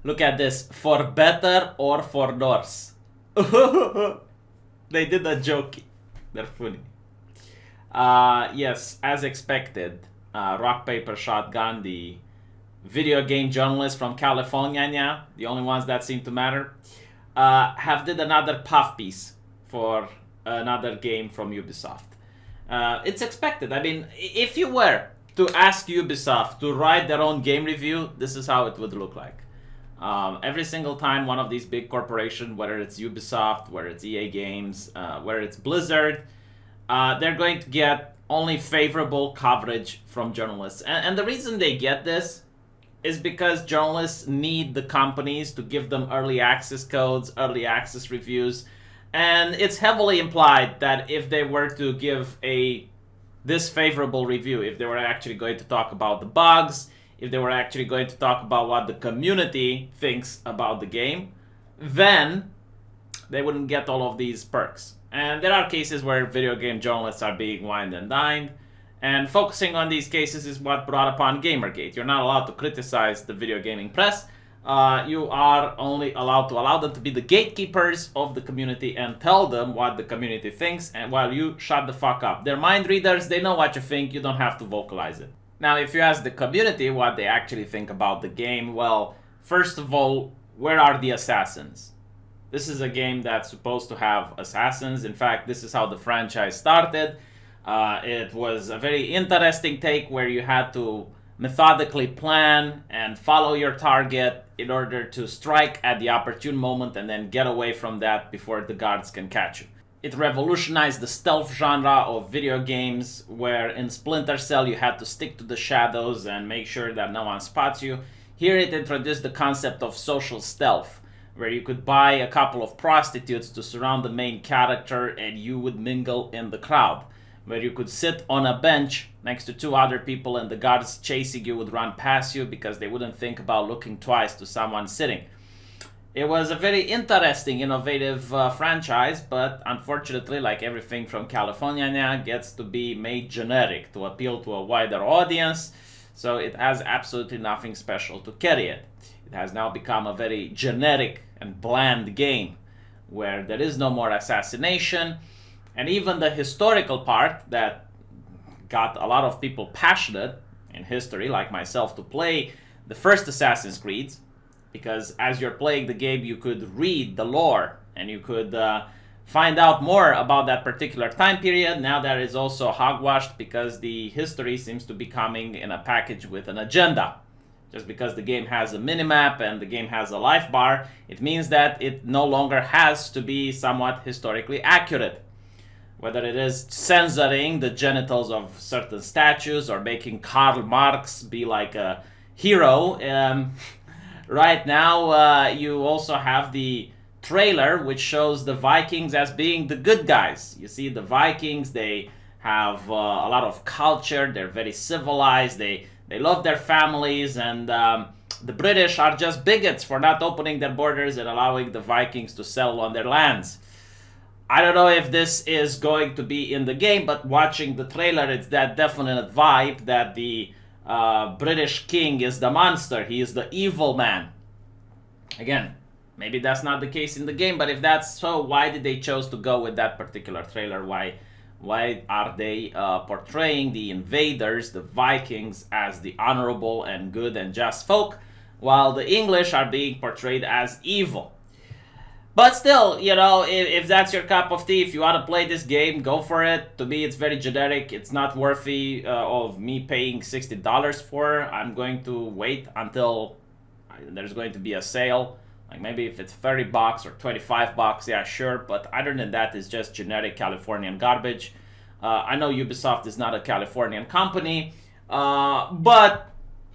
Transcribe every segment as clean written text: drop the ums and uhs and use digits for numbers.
Look at this. For better or for worse. They did a joke. They're funny. Yes, as expected, Rock Paper Shotgun, the video game journalists from California, yeah, the only ones that seem to matter, have did another puff piece for another game from Ubisoft. It's expected. I mean, if you were to ask Ubisoft to write their own game review, this is how it would look like. Every single time one of these big corporations, whether it's Ubisoft, whether it's EA Games, whether it's Blizzard, they're going to get only favorable coverage from journalists. And the reason they get this is because journalists need the companies to give them early access codes, early access reviews. And it's heavily implied that if they were to give a disfavorable review, if they were actually going to talk about the bugs, if they were actually going to talk about what the community thinks about the game, then they wouldn't get all of these perks. And there are cases where video game journalists are being wined and dined, and focusing on these cases is what brought upon Gamergate. You're not allowed to criticize the video gaming press. You are only allowed to allow them to be the gatekeepers of the community and tell them what the community thinks, and while you shut the fuck up. They're mind readers, they know what you think, you don't have to vocalize it. Now, if you ask the community what they actually think about the game, well, first of all, where are the assassins? This is a game that's supposed to have assassins. In fact, this is how the franchise started. It was a very interesting take where you had to methodically plan and follow your target in order to strike at the opportune moment and then get away from that before the guards can catch you. It revolutionized the stealth genre of video games, where in Splinter Cell you had to stick to the shadows and make sure that no one spots you. Here it introduced the concept of social stealth, where you could buy a couple of prostitutes to surround the main character and you would mingle in the crowd, where you could sit on a bench next to two other people and the guards chasing you would run past you because they wouldn't think about looking twice to someone sitting. It was a very interesting, innovative franchise, but unfortunately, like everything from California now, gets to be made generic to appeal to a wider audience, so it has absolutely nothing special to carry it. It has now become a very generic and bland game, where there is no more assassination, and even the historical part that got a lot of people passionate in history, like myself, to play the first Assassin's Creed, because as you're playing the game, you could read the lore and you could find out more about that particular time period. Now that is also hogwashed because the history seems to be coming in a package with an agenda. Just because the game has a minimap and the game has a life bar, it means that it no longer has to be somewhat historically accurate. Whether it is censoring the genitals of certain statues or making Karl Marx be like a hero. Right now, you also have the trailer, which shows the Vikings as being the good guys. You see, the Vikings, they have a lot of culture. They're very civilized. They love their families. And the British are just bigots for not opening their borders and allowing the Vikings to settle on their lands. I don't know if this is going to be in the game, but watching the trailer, it's that definite vibe that the British king is the monster. He is the evil man. Again, maybe that's not the case in the game, but if that's so, why did they choose to go with that particular trailer? Why are they portraying the invaders, the Vikings, as the honorable and good and just folk, while the English are being portrayed as evil? But still, you know, if that's your cup of tea, if you want to play this game, go for it. To me, it's very generic. It's not worthy of me paying $60 for. I'm going to wait until there's going to be a sale. Like maybe if it's $30 or $25, yeah, sure. But other than that, it's just generic Californian garbage. I know Ubisoft is not a Californian company, but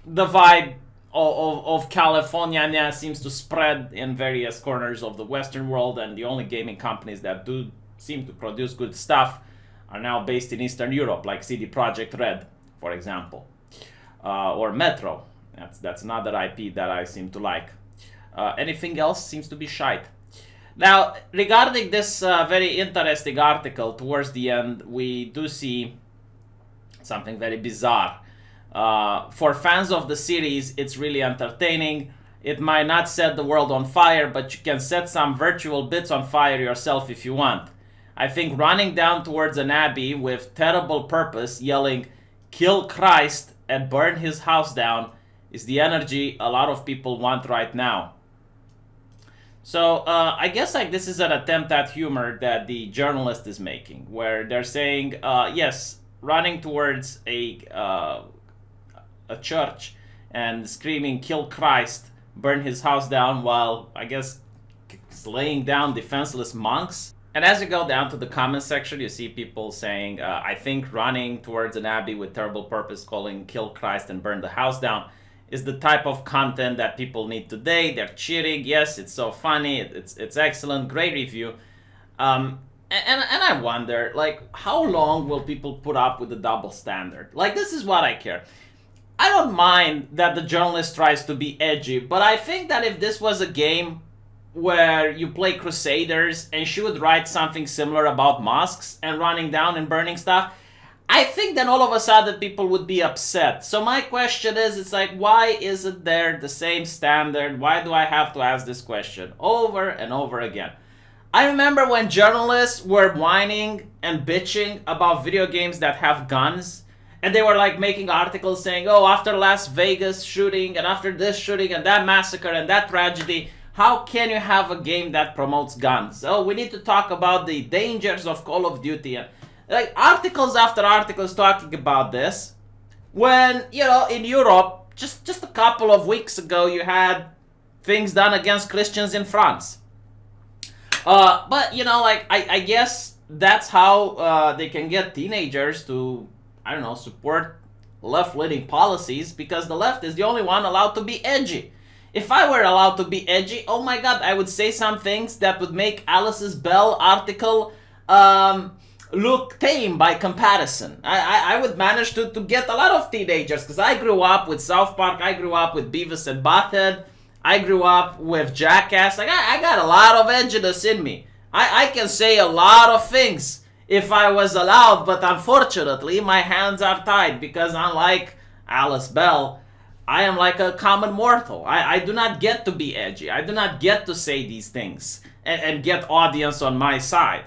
the vibe of California seems to spread in various corners of the Western world, and the only gaming companies that do seem to produce good stuff are now based in Eastern Europe, like CD Projekt Red, for example, or Metro. That's another IP that I seem to like. Anything else seems to be shite. Now, regarding this very interesting article, towards the end, we do see something very bizarre. For fans of the series, it's really entertaining. It might not set the world on fire, but you can set some virtual bits on fire yourself if you want. I think running down towards an abbey with terrible purpose, yelling, "Kill Christ and burn his house down," is the energy a lot of people want right now. So I guess like this is an attempt at humor that the journalist is making, where they're saying, yes, running towards a church and screaming, "Kill Christ, burn his house down," while I guess slaying down defenseless monks. And as you go down to the comment section, you see people saying, I think running towards an abbey with terrible purpose, calling "Kill Christ and burn the house down," is the type of content that people need today. They're cheering. Yes, it's so funny. It's excellent. Great review. And I wonder, like, how long will people put up with the double standard? Like, this is what I care. I don't mind that the journalist tries to be edgy, but I think that if this was a game where you play Crusaders and she would write something similar about mosques and running down and burning stuff, I think then all of a sudden people would be upset. So my question is, it's like, why isn't there the same standard? Why do I have to ask this question over and over again? I remember when journalists were whining and bitching about video games that have guns, and they were like making articles saying, oh, after Las Vegas shooting and after this shooting and that massacre and that tragedy, how can you have a game that promotes guns? Oh, we need to talk about the dangers of Call of Duty. Like articles after articles talking about this, when, you know, in Europe, just a couple of weeks ago, you had things done against Christians in France. But, you know, like, I guess that's how they can get teenagers to, I don't know, support left-leaning policies, because the left is the only one allowed to be edgy. If I were allowed to be edgy, oh my god, I would say some things that would make Alice's Bell article look tame by comparison. I would manage to get a lot of teenagers, because I grew up with South Park, I grew up with Beavis and Butthead, I grew up with Jackass. Like, I got a lot of edginess in me. I can say a lot of things if I was allowed, but unfortunately my hands are tied, because unlike Alice Bell, I am like a common mortal. I do not get to be edgy. I do not get to say these things and get audience on my side.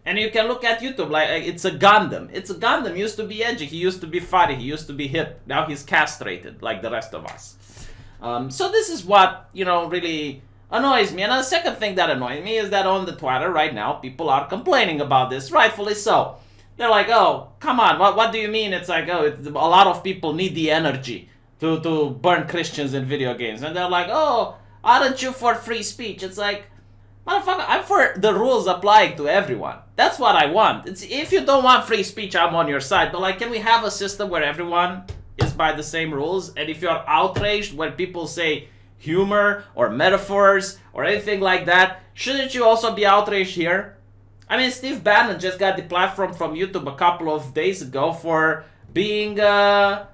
And you can look at YouTube, like, it's a Gundam. It's a Gundam. He used to be edgy. He used to be funny. He used to be hip. Now he's castrated like the rest of us. So this is what, you know, really annoys me. And the second thing that annoys me is that on the Twitter right now, people are complaining about this, rightfully so. They're like, oh, come on, what do you mean? It's like, oh, a lot of people need the energy to burn Christians in video games. And they're like, oh, aren't you for free speech? It's like, motherfucker, I'm for the rules applying to everyone. That's what I want. It's, if you don't want free speech, I'm on your side. But like, can we have a system where everyone is by the same rules? And if you're outraged when people say humor or metaphors or anything like that, shouldn't you also be outraged here? I mean, Steve Bannon just got deplatformed from YouTube a couple of days ago for being a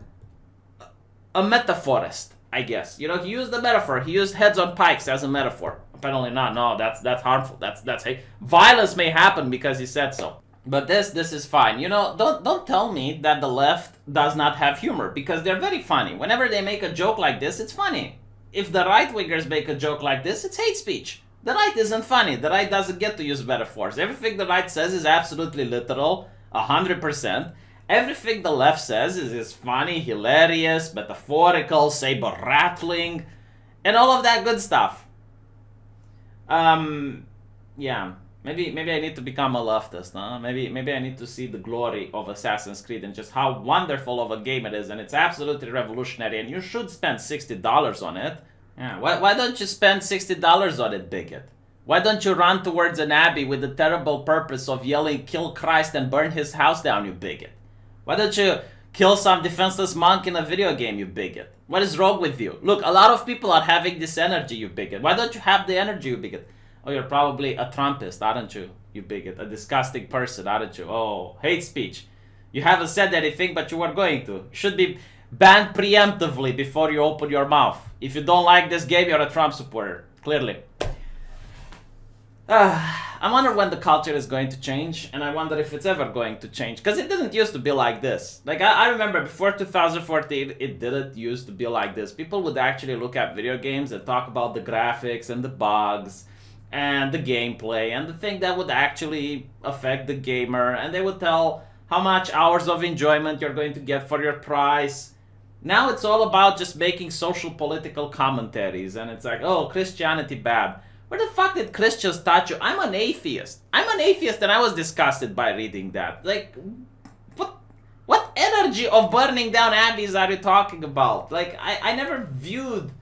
metaphorist, I guess. You know, he used a metaphor. He used heads on pikes as a metaphor. Apparently not. No, that's harmful. That's hate. Violence may happen because he said so. But this is fine. You know, don't tell me that the left does not have humor, because they're very funny. Whenever they make a joke like this, it's funny. If the right-wingers make a joke like this, it's hate speech. The right isn't funny. The right doesn't get to use metaphors. Everything the right says is absolutely literal, 100%. Everything the left says is funny, hilarious, metaphorical, saber-rattling, and all of that good stuff. Yeah. Maybe I need to become a leftist, huh? Maybe I need to see the glory of Assassin's Creed and just how wonderful of a game it is, and it's absolutely revolutionary, and you should spend $60 on it. Yeah, why don't you spend $60 on it, bigot? Why don't you run towards an abbey with the terrible purpose of yelling, "Kill Christ and burn his house down," you bigot? Why don't you kill some defenseless monk in a video game, you bigot? What is wrong with you? Look, a lot of people are having this energy, you bigot. Why don't you have the energy, you bigot? Oh, you're probably a Trumpist, aren't you, you bigot? A disgusting person, aren't you? Oh, hate speech. You haven't said anything, but you were going to. You should be banned preemptively before you open your mouth. If you don't like this game, you're a Trump supporter, clearly. I wonder when the culture is going to change, and I wonder if it's ever going to change, because it didn't used to be like this. Like, I remember before 2014, it didn't used to be like this. People would actually look at video games and talk about the graphics and the bugs and the gameplay and the thing that would actually affect the gamer, and they would tell how much hours of enjoyment you're going to get for your price. Now it's all about just making social political commentaries, and it's like, oh, Christianity bad. Where the fuck did Christians touch you? I'm an atheist. And I was disgusted by reading that. Like, what energy of burning down abbeys are you talking about? Like, I never viewed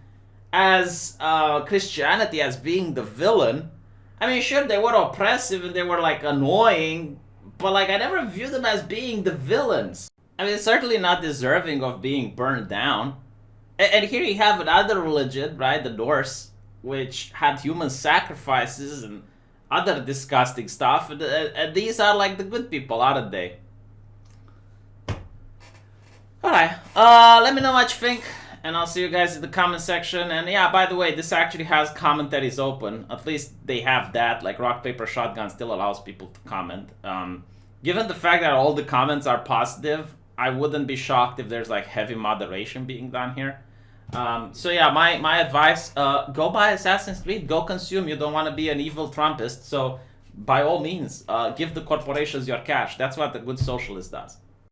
as Christianity as being the villain. I mean, sure, they were oppressive and they were, like, annoying, but, like, I never viewed them as being the villains. I mean, it's certainly not deserving of being burned down. And here you have another religion, right, the Norse, which had human sacrifices and other disgusting stuff, and these are like the good people, aren't they? Alright, let me know what you think, and I'll see you guys in the comment section. And yeah, by the way, this actually has commentaries open. At least they have that. Like, Rock Paper Shotgun still allows people to comment. Given the fact that all the comments are positive, I wouldn't be shocked if there's like heavy moderation being done here. So yeah, my advice, go buy Assassin's Creed, go consume. You don't want to be an evil Trumpist, so by all means, give the corporations your cash. That's what a good socialist does.